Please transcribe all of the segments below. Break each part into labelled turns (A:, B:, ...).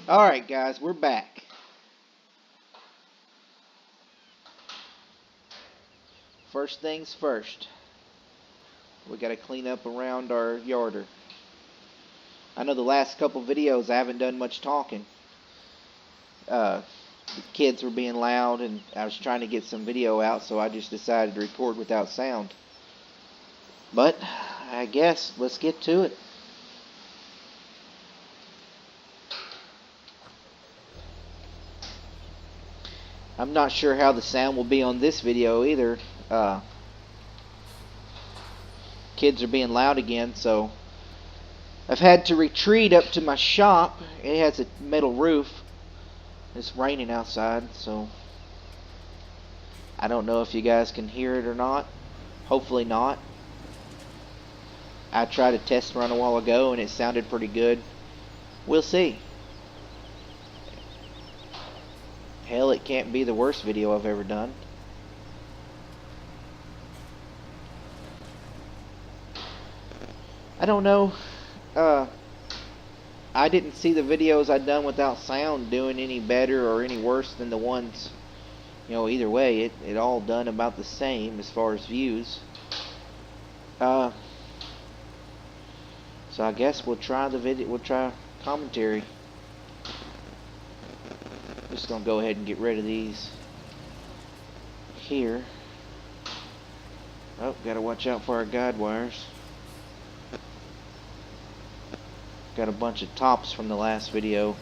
A: Alright guys, we're back. First things first, we gotta clean up around our yarder. I know the last couple videos I haven't done much talking. The kids were being loud and I was trying to get some video out, so I just decided to record without sound. But I guess let's get to it. I'm not sure how the sound will be on this video either. Kids are being loud again, so I've had to retreat up to my shop. It has a metal roof. It's raining outside, so I don't know if you guys can hear it or not. Hopefully not. I tried a test run a while ago and it sounded pretty good. We'll see. Hell, it can't be the worst video I've ever done. I don't know. I didn't see the videos I'd done without sound doing any better or any worse than the ones, either way, it all done about the same as far as views. So I guess we'll try commentary. Just gonna go ahead and get rid of these here. Oh, gotta watch out for our guide wires. Got a bunch of tops from the last video.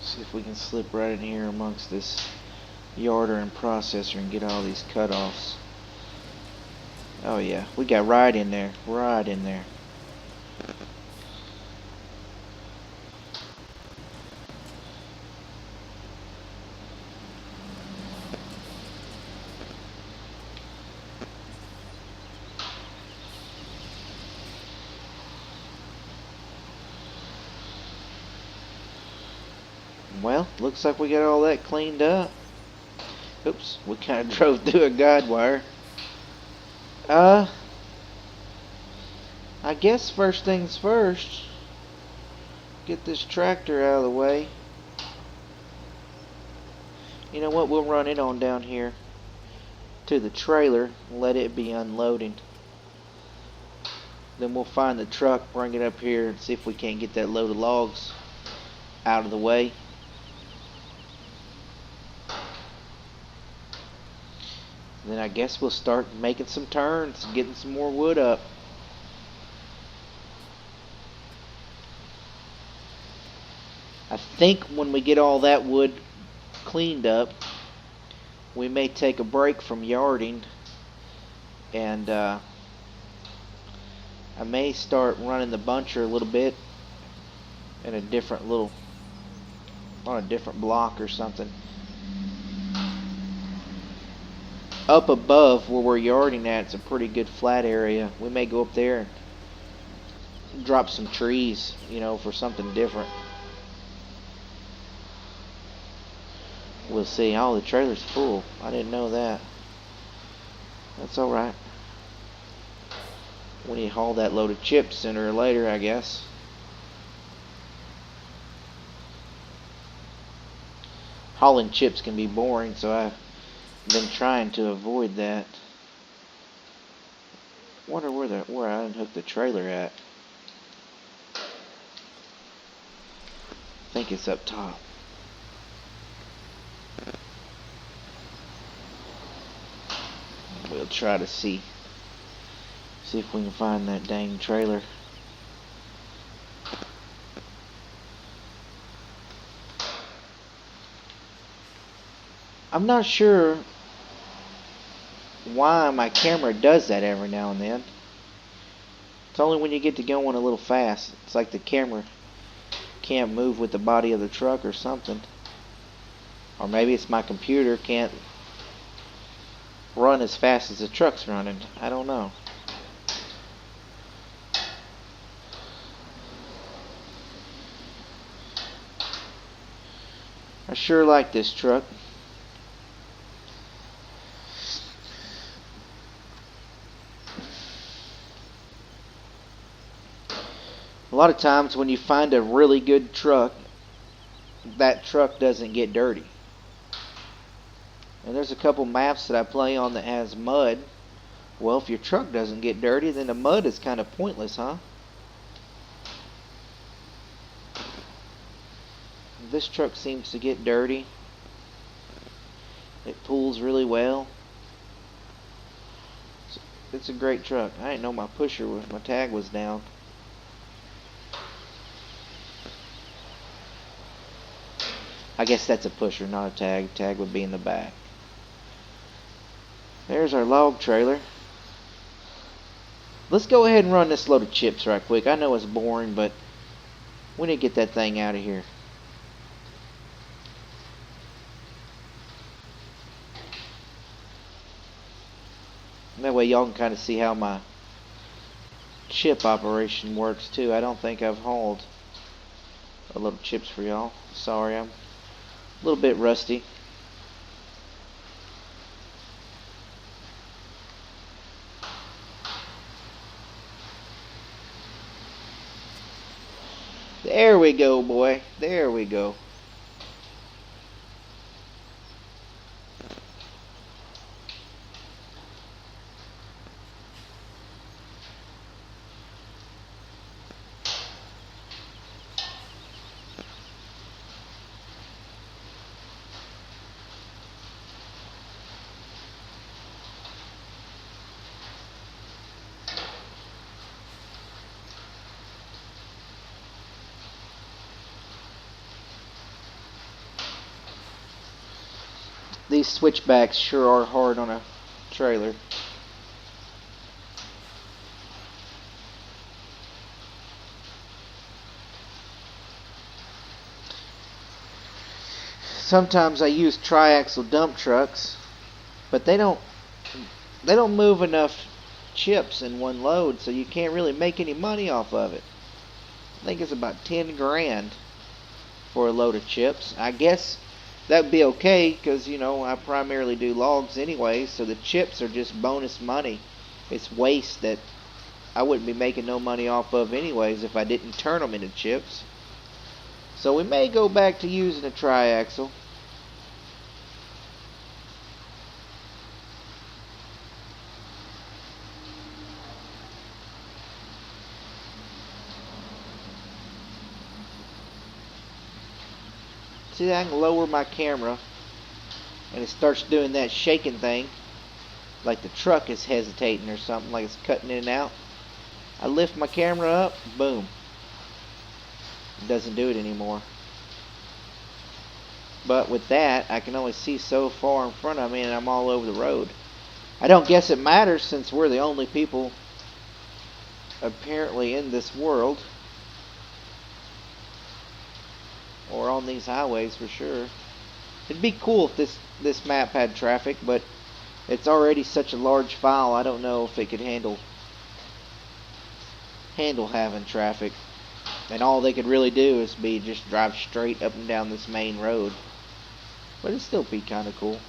A: See if we can slip right in here amongst this yarder and processor and get all these cutoffs. Oh yeah, we got right in there, right in there. Well, looks like we got all that cleaned up. Oops, we kind of drove through a guide wire. I guess first things first, get this tractor out of the way. You know what, we'll run it on down here to the trailer and let it be unloading. Then we'll find the truck, bring it up here and see if we can't get that load of logs out of the way. Then I guess we'll start making some turns, getting some more wood up. I think when we get all that wood cleaned up, we may take a break from yarding, and I may start running the buncher a little bit in a different on a different block or something. Up above where we're yarding at, it's a pretty good flat area. We may go up there and drop some trees, for something different. We'll see. Oh, the trailer's full. I didn't know that. That's alright. We need to haul that load of chips sooner or later, I guess. Hauling chips can be boring, so I've been trying to avoid that. Wonder where I unhooked the trailer at. I think it's up top. We'll try to see if we can find that dang trailer. I'm not sure why my camera does that every now and then. It's only when you get to going a little fast. It's like the camera can't move with the body of the truck or something. Or maybe it's my computer can't run as fast as the truck's running. I don't know. I sure like this truck. A lot of times when you find a really good truck, that truck doesn't get dirty. And there's a couple maps that I play on that has mud. Well, if your truck doesn't get dirty, then the mud is kind of pointless, huh? This truck seems to get dirty. It pulls really well. It's a great truck. I didn't know my tag was down. I guess that's a pusher, not a tag. Tag would be in the back. There's our log trailer. Let's go ahead and run this load of chips right quick. I know it's boring, but we need to get that thing out of here. That way y'all can kind of see how my chip operation works too. I don't think I've hauled a load of chips for y'all. Sorry, I'm a little bit rusty. There we go, boy. There we go. These switchbacks sure are hard on a trailer. Sometimes I use triaxle dump trucks, but they don't move enough chips in one load, so you can't really make any money off of it. I think it's about 10 grand for a load of chips. I guess that would be okay because, you know, I primarily do logs anyway, so the chips are just bonus money. It's waste that I wouldn't be making no money off of anyways if I didn't turn them into chips. So we may go back to using a triaxle. See, I can lower my camera and it starts doing that shaking thing, like the truck is hesitating or something, like it's cutting in and out. I lift my camera up, boom. It doesn't do it anymore. But with that, I can only see so far in front of me and I'm all over the road. I don't guess it matters since we're the only people apparently in this world. Or on these highways for sure. It'd be cool if this map had traffic, but it's already such a large file. I don't know if it could handle having traffic. And all they could really do is just drive straight up and down this main road. But it'd still be kind of cool.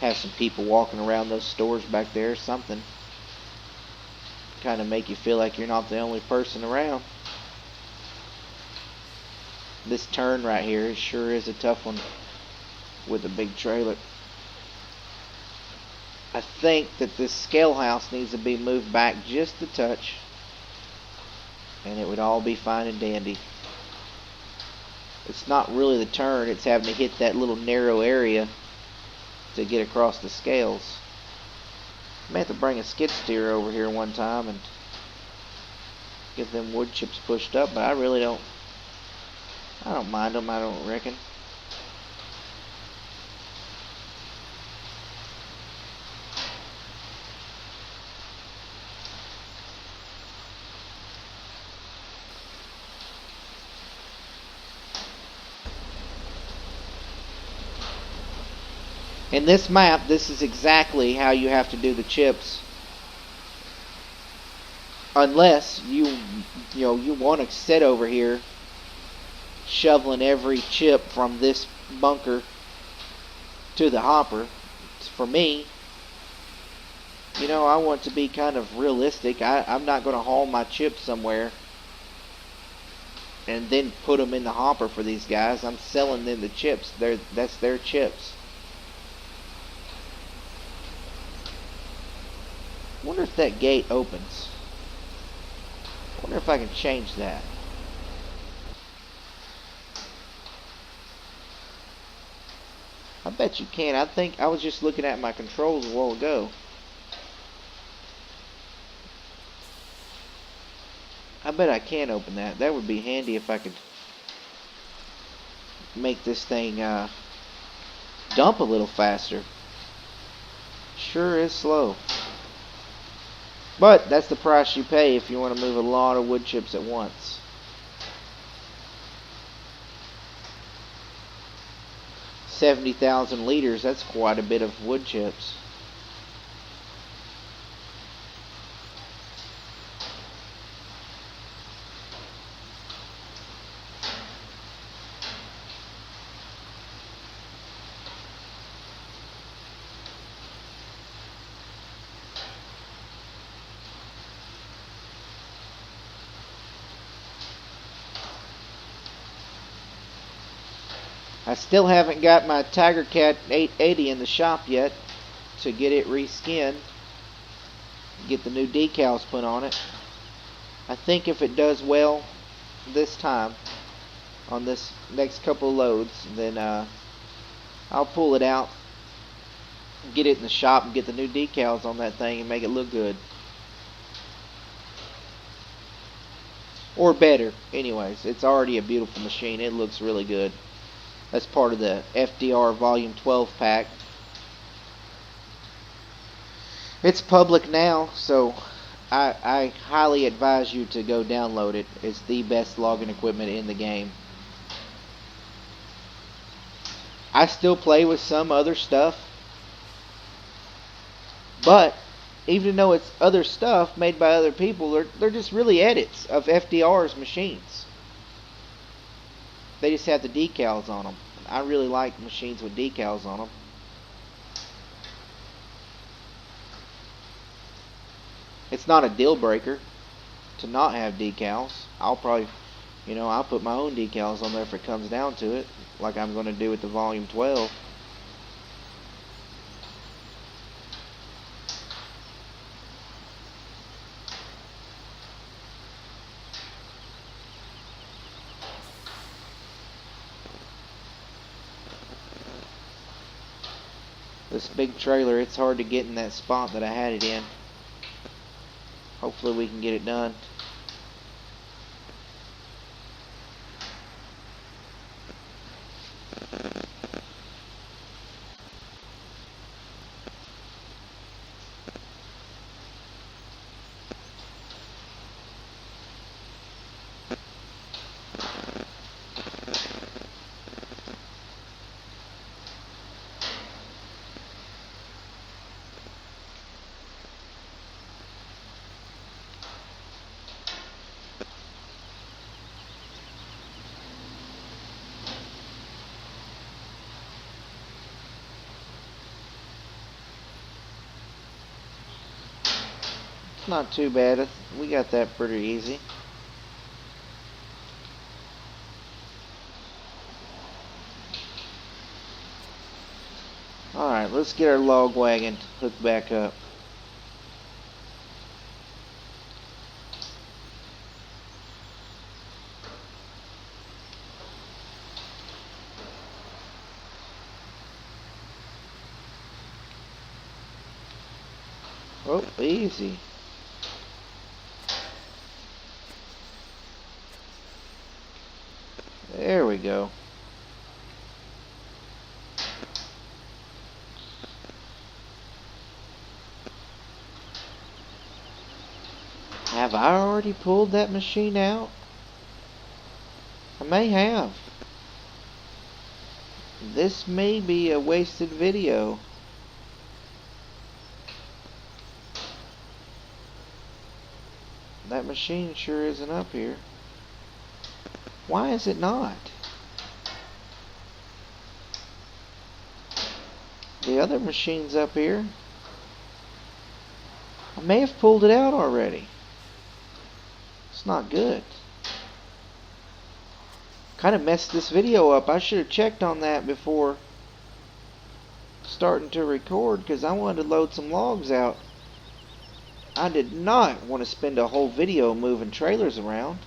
A: Have some people walking around those stores back there or something. Kind of make you feel like you're not the only person around. This turn right here sure is a tough one with a big trailer. I think that this scale house needs to be moved back just a touch, and it would all be fine and dandy. It's not really the turn, it's having to hit that little narrow area to get across the scales. I may have to bring a skid steer over here one time and get them wood chips pushed up, but I don't mind them, I don't reckon. In this map, this is exactly how you have to do the chips. Unless you want to sit over here shoveling every chip from this bunker to the hopper. For me, you know, I want to be kind of realistic. I'm not going to haul my chips somewhere and then put them in the hopper for these guys. I'm selling them the chips. That's their chips. Wonder if that gate opens. Wonder if I can change that. I bet you can. I think I was just looking at my controls a while ago. I bet I can open that. That would be handy if I could make this thing dump a little faster. Sure is slow. But that's the price you pay if you want to move a lot of wood chips at once. $70,000 that's quite a bit of wood chips. I still haven't got my Tiger Cat 880 in the shop yet to get it reskinned, get the new decals put on it. I think if it does well this time on this next couple of loads, then I'll pull it out, get it in the shop, and get the new decals on that thing and make it look good. Or better. Anyways, it's already a beautiful machine. It looks really good. That's part of the FDR Volume 12 pack. It's public now, so I highly advise you to go download it. It's the best logging equipment in the game. I still play with some other stuff, but even though it's other stuff made by other people, they're just really edits of FDR's machines. They just have the decals on them. I really like machines with decals on them. It's not a deal breaker to not have decals. I'll probably, I'll put my own decals on there if it comes down to it, like I'm going to do with the Volume 12. This big trailer, it's hard to get in that spot that I had it in. Hopefully we can get it done. It's not too bad. We got that pretty easy. Alright, let's get our log wagon hooked back up. Oh, easy. There we go. Have I already pulled that machine out? I may have. This may be a wasted video. That machine sure isn't up here. Why is it not? the other machine's up here. I may have pulled it out already. It's not good. Kind of messed this video up. I should have checked on that before starting to record, because I wanted to load some logs out. I did not want to spend a whole video moving trailers around.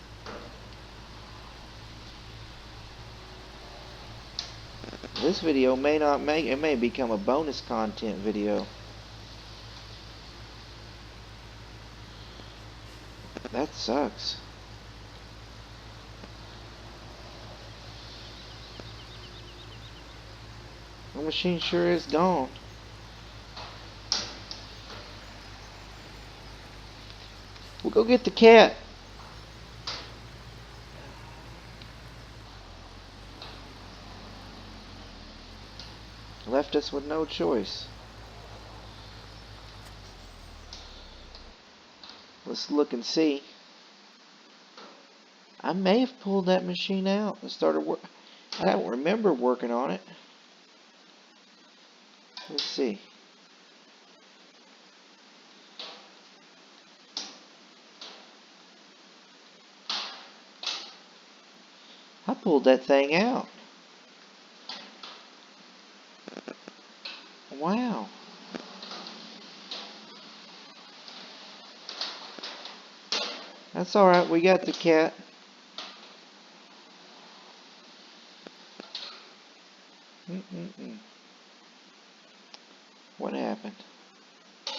A: This video may not make it, may become a bonus content video. That sucks. The machine sure is gone. We'll go get the cat. Left us with no choice. Let's look and see. I may have pulled that machine out and started work. I don't remember working on it. Let's see. I pulled that thing out. Wow. That's alright, we got the cat. What happened? I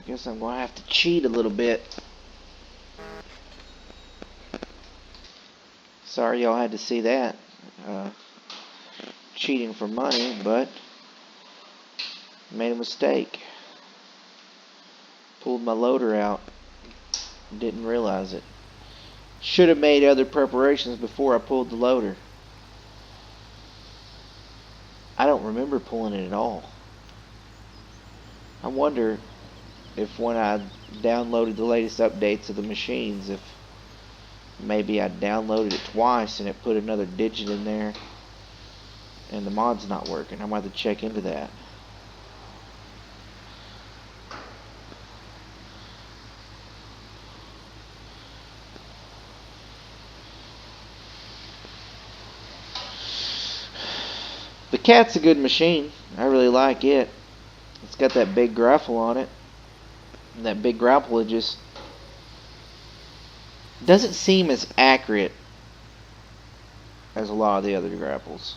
A: guess I'm going to have to cheat a little bit. Sorry y'all had to see that. Cheating for money, but made a mistake. Pulled my loader out. Didn't realize it. Should have made other preparations before I pulled the loader. I don't remember pulling it at all. I wonder if when I downloaded the latest updates of the machines, if maybe I downloaded it twice and it put another digit in there and the mod's not working. I might have to check into that. The cat's a good machine. I really like it. It's got that big grapple on it. And that big grapple, it just doesn't seem as accurate as a lot of the other grapples.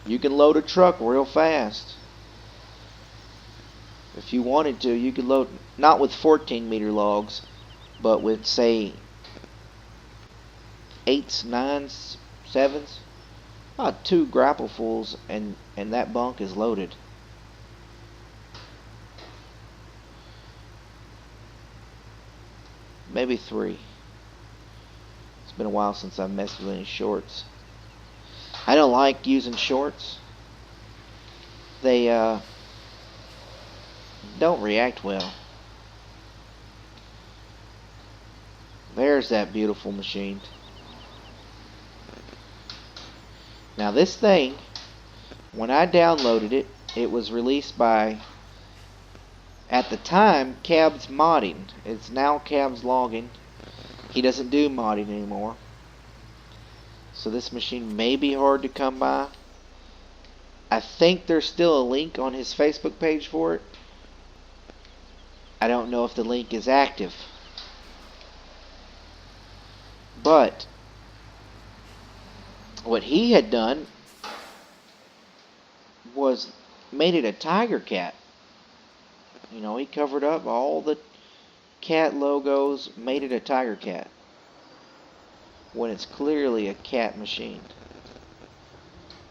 A: You can load a truck real fast. If you wanted to, you could load, not with 14 meter logs, but with, say, 8s, 9s, 7s. About 2 grapplefuls and that bunk is loaded. Maybe 3. It's been a while since I've messed with any shorts. I don't like using shorts. They don't react well. There's that beautiful machine. Now this thing, when I downloaded it, it was released by, at the time, Cab's Modding. It's now Cab's Logging. He doesn't do modding anymore. So this machine may be hard to come by. I think there's still a link on his Facebook page for it. I don't know if the link is active. But what he had done was made it a tiger cat. You know, he covered up all the cat logos, made it a tiger cat, when it's clearly a cat machine.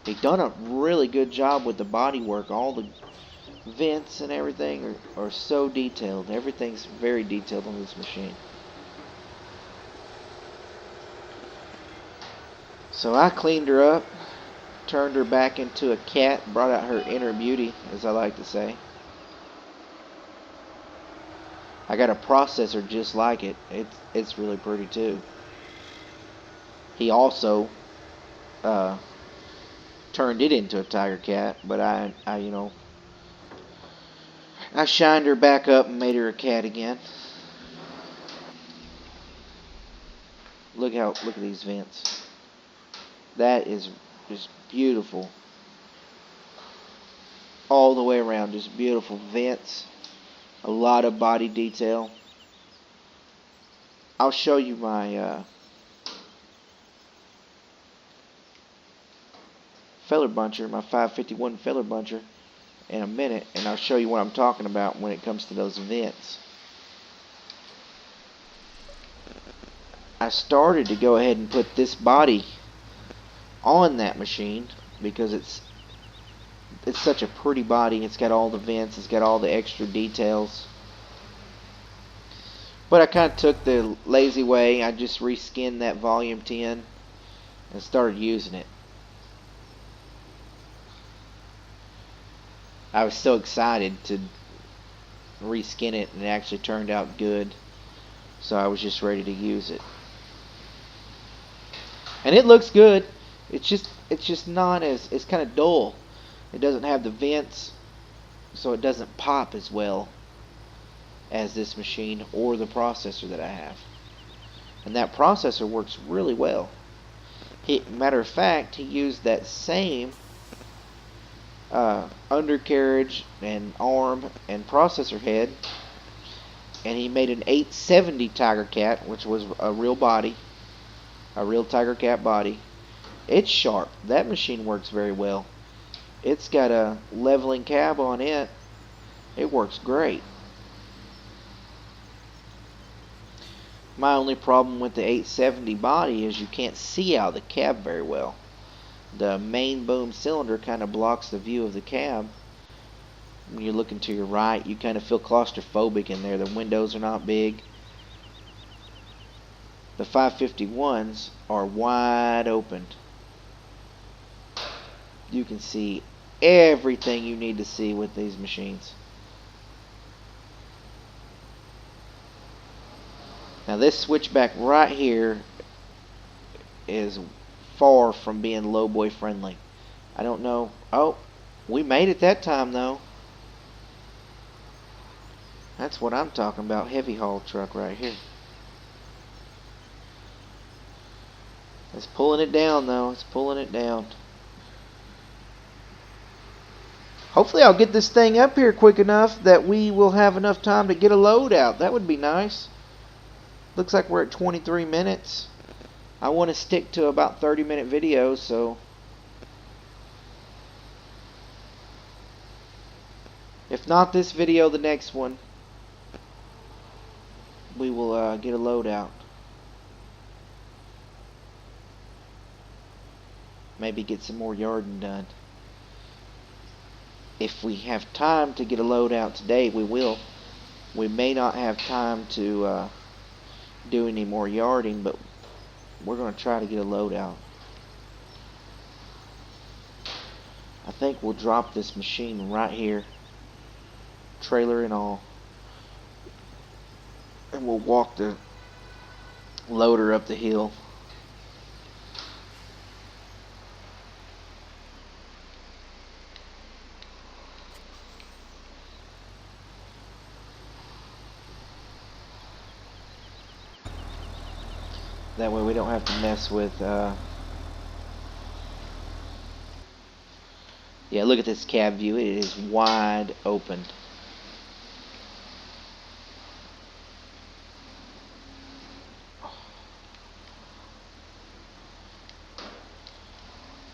A: He done a really good job with the body work. All the vents and everything are so detailed. Everything's very detailed on this machine. So I cleaned her up, turned her back into a cat, brought out her inner beauty, as I like to say. I got a processor just like it. It's really pretty too. He also turned it into a tiger cat, but I you know, I shined her back up and made her a cat again. Look at these vents. That is just beautiful. All the way around, just beautiful vents. A lot of body detail. I'll show you my feather buncher, my 551 feather buncher in a minute, and I'll show you what I'm talking about when it comes to those vents. I started to go ahead and put this body on that machine because it's such a pretty body. It's got all the vents, it's got all the extra details. But I kind of took the lazy way. I just reskinned that volume 10 and started using it. I was so excited to reskin it, and it actually turned out good. So I was just ready to use it. And it looks good. It's just not as, it's kind of dull. It doesn't have the vents, so it doesn't pop as well as this machine or the processor that I have. And that processor works really well. Matter of fact, he used that same undercarriage and arm and processor head, and he made an 870 Tiger Cat, which was a real body, a real Tiger Cat body. It's sharp. That machine works very well. It's got a leveling cab on it. It works great. My only problem with the 870 body is you can't see out of the cab very well. The main boom cylinder kind of blocks the view of the cab. When you're looking to your right, you kind of feel claustrophobic in there. The windows are not big. The 551s are wide open. You can see everything you need to see with these machines. Now this switchback right here is far from being low boy friendly. I don't know. Oh, we made it that time though. That's what I'm talking about. Heavy haul truck right here. It's pulling it down though. It's pulling it down. Hopefully I'll get this thing up here quick enough that we will have enough time to get a load out. That would be nice. Looks like we're at 23 minutes. I want to stick to about 30-minute videos, so if not this video, the next one, we will get a load out. Maybe get some more yarding done. If we have time to get a load out today, we will. We may not have time to do any more yarding, but we're going to try to get a load out. I think we'll drop this machine right here, trailer and all, and we'll walk the loader up the hill. That way we don't have to mess with yeah, look at this cab view. It is wide open.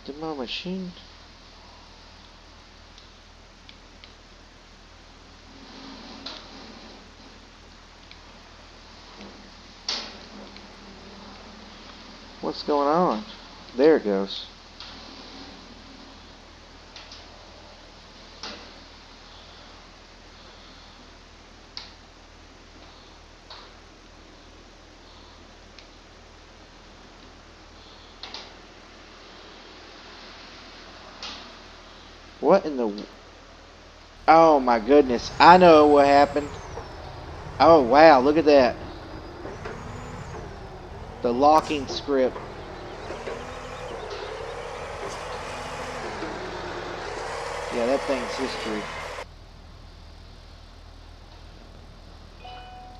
A: Did my machine? What's going on? There it goes. What in the... Oh my goodness. I know what happened. Oh wow, look at that. The locking script. Yeah, that thing's history.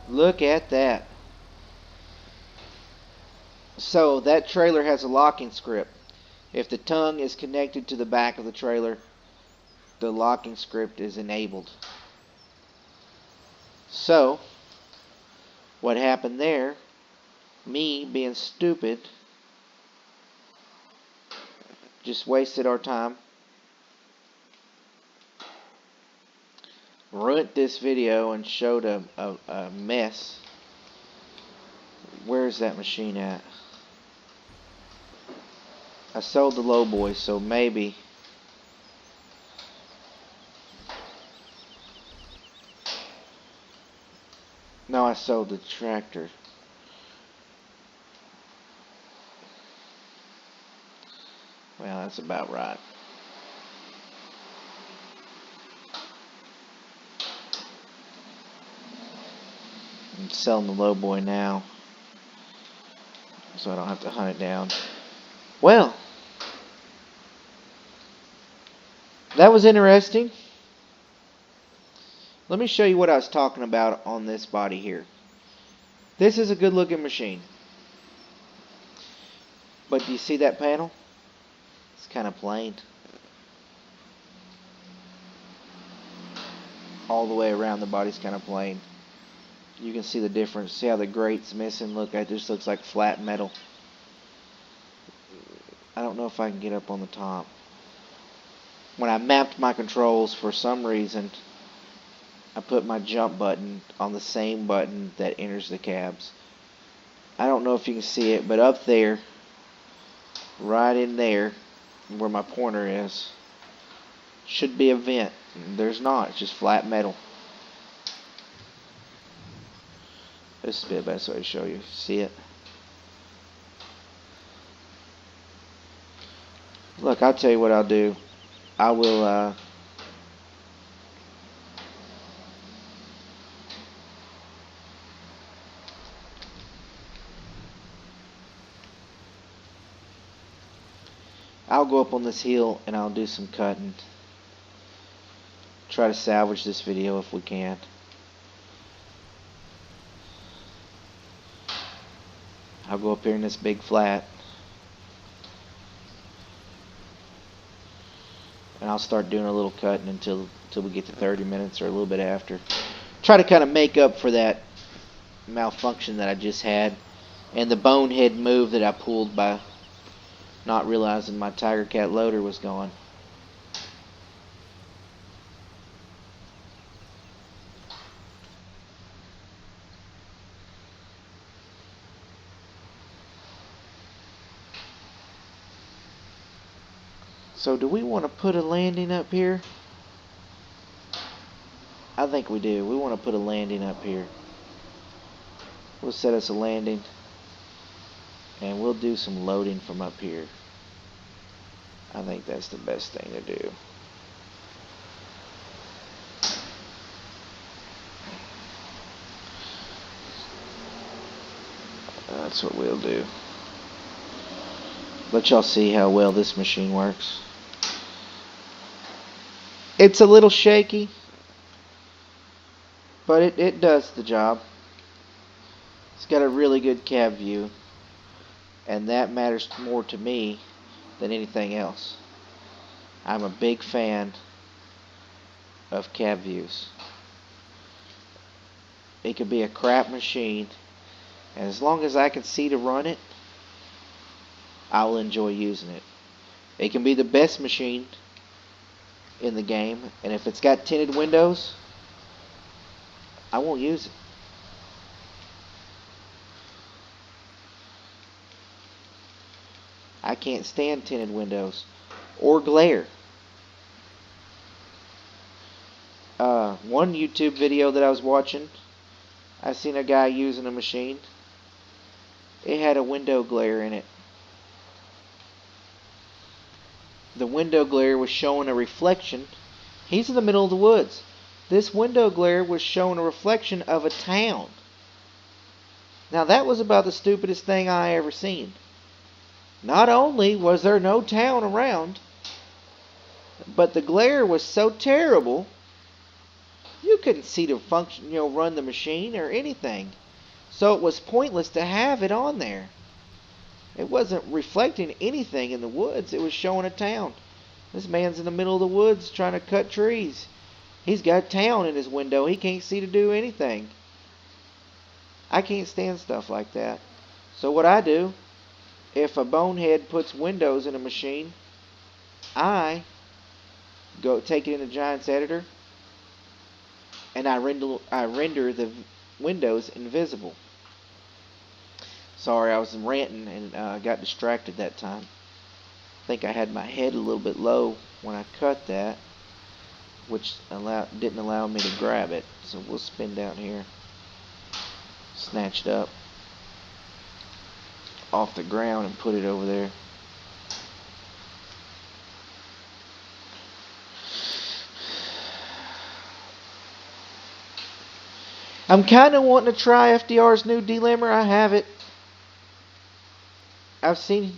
A: Look at that. So that trailer has a locking script. If the tongue is connected to the back of the trailer, the locking script is enabled. So, what happened there, me being stupid, just wasted our time, ruined this video and showed a mess. Where's that machine at? I sold the low boy, so maybe. No, I sold the tractor. Well, that's about right. I'm selling the low boy now, so I don't have to hunt it down. Well, that was interesting. Let me show you what I was talking about on this body here. This is a good looking machine. But do you see that panel? It's kind of plain. All the way around the body's kind of plain. You can see the difference. See how the grate's missing? Look, it just looks like flat metal. I don't know if I can get up on the top. When I mapped my controls, for some reason, I put my jump button on the same button that enters the cabs. I don't know if you can see it, but up there, right in there, where my pointer is, should be a vent. There's not. It's just flat metal. This would be the best way to show you. See it? Look, I'll tell you what I'll do. I will, I'll go up on this hill and I'll do some cutting. Try to salvage this video if we can. I'll go up here in this big flat. And I'll start doing a little cutting until we get to 30 minutes or a little bit after. Try to kind of make up for that malfunction that I just had and the bonehead move that I pulled by not realizing my Tiger Cat loader was gone. So do we want to put a landing up here? I think we do. We want to put a landing up here. We'll set us a landing and we'll do some loading from up here. I think that's the best thing to do. That's what we'll do. Let y'all see how well this machine works. It's a little shaky, but it does the job. It's got a really good cab view, and that matters more to me than anything else. I'm a big fan of cab views. It could be a crap machine, and as long as I can see to run it, I will enjoy using it. It can be the best machine in the game, and if it's got tinted windows, I won't use it. I can't stand tinted windows or glare. One YouTube video that I was watching, I seen a guy using a machine. It had a window glare in it. The window glare was showing a reflection. He's in the middle of the woods. This window glare was showing a reflection of a town. Now that was about the stupidest thing I ever seen. Not only was there no town around, But the glare was so terrible, you couldn't see the function, run the machine or anything. So it was pointless to have it on there. It wasn't reflecting anything in the woods. It was showing a town. This man's in the middle of the woods trying to cut trees. He's got town in his window. He can't see to do anything. I can't stand stuff like that. So what I do, if a bonehead puts windows in a machine, I go take it in the Giants editor and I render the windows invisible. Sorry, I was ranting and got distracted that time. I think I had my head a little bit low when I cut that, which didn't allow me to grab it. So we'll spin down here. Snatch it up off the ground and put it over there. I'm kind of wanting to try FDR's new delimber. I have it. I've seen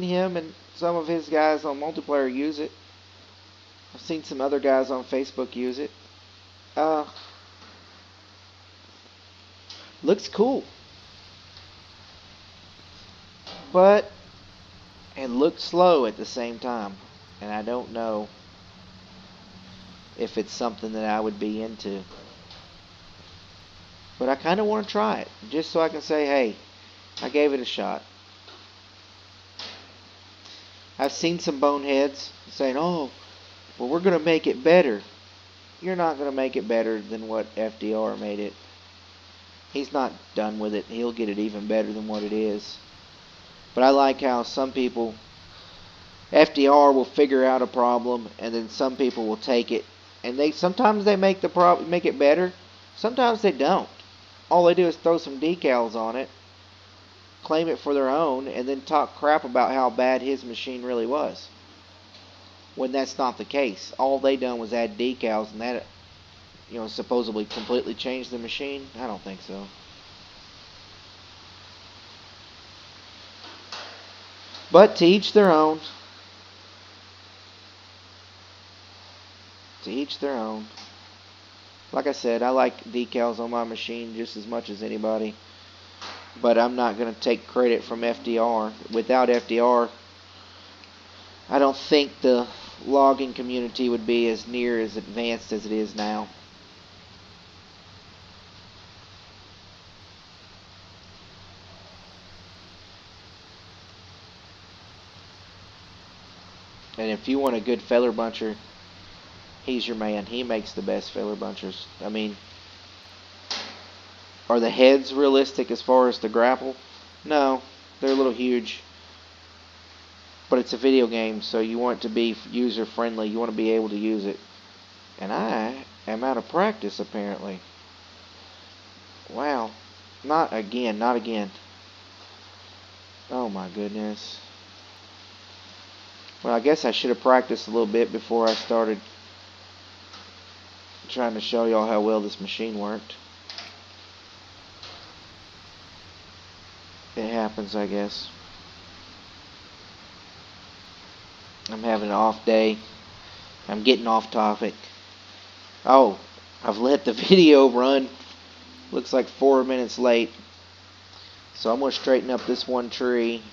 A: him and some of his guys on multiplayer use it. I've seen some other guys on Facebook use it. Looks cool, but it looks slow at the same time, and I don't know if it's something that I would be into. But I kind of want to try it, just so I can say, hey, I gave it a shot. I've seen some boneheads saying, oh, well, we're going to make it better. You're not going to make it better than what FDR made it. He's not done with it. He'll get it even better than what it is. But I like how some people, FDR will figure out a problem, and then some people will take it, and sometimes they make it better. Sometimes they don't. All they do is throw some decals on it, claim it for their own, and then talk crap about how bad his machine really was. When that's not the case. All they done was add decals, and that, supposedly completely changed the machine. I don't think so. But to each their own. To each their own. Like I said, I like decals on my machine just as much as anybody. But I'm not going to take credit from FDR. Without FDR, I don't think the logging community would be as near as advanced as it is now. And if you want a good feller buncher, he's your man. He makes the best feller bunchers. I mean, are the heads realistic as far as the grapple? No, they're a little huge. But it's a video game, so you want it to be user friendly. You want to be able to use it. And I am out of practice, apparently. Wow. Not again, not again. Oh my goodness. Well, I guess I should have practiced a little bit before I started trying to show y'all how well this machine worked. It happens, I guess. I'm having an off day. I'm getting off topic. Oh, I've let the video run. Looks like 4 minutes late. So I'm going to straighten up this one tree.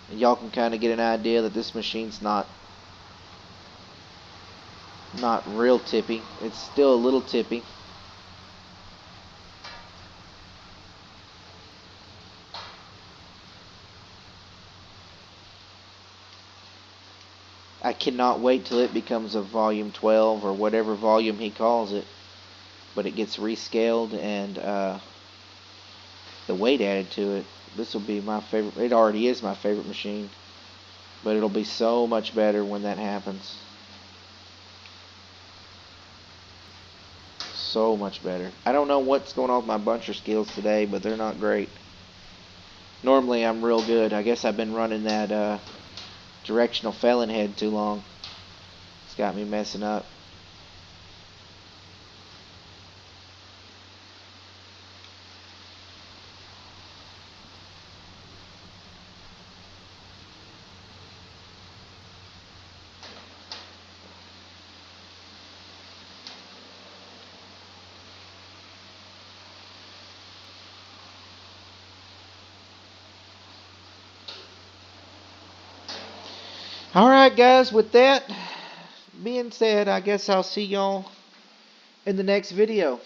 A: And y'all can kind of get an idea that this machine's not real tippy. It's still a little tippy. I cannot wait till it becomes a volume 12 or whatever volume he calls it. But it gets rescaled and the weight added to it. This will be my favorite. It already is my favorite machine. But it'll be so much better when that happens. So much better. I don't know what's going on with my buncher skills today, but they're not great. Normally I'm real good. I guess I've been running that directional felon head too long. It's got me messing up. Alright guys, with that being said, I guess I'll see y'all in the next video.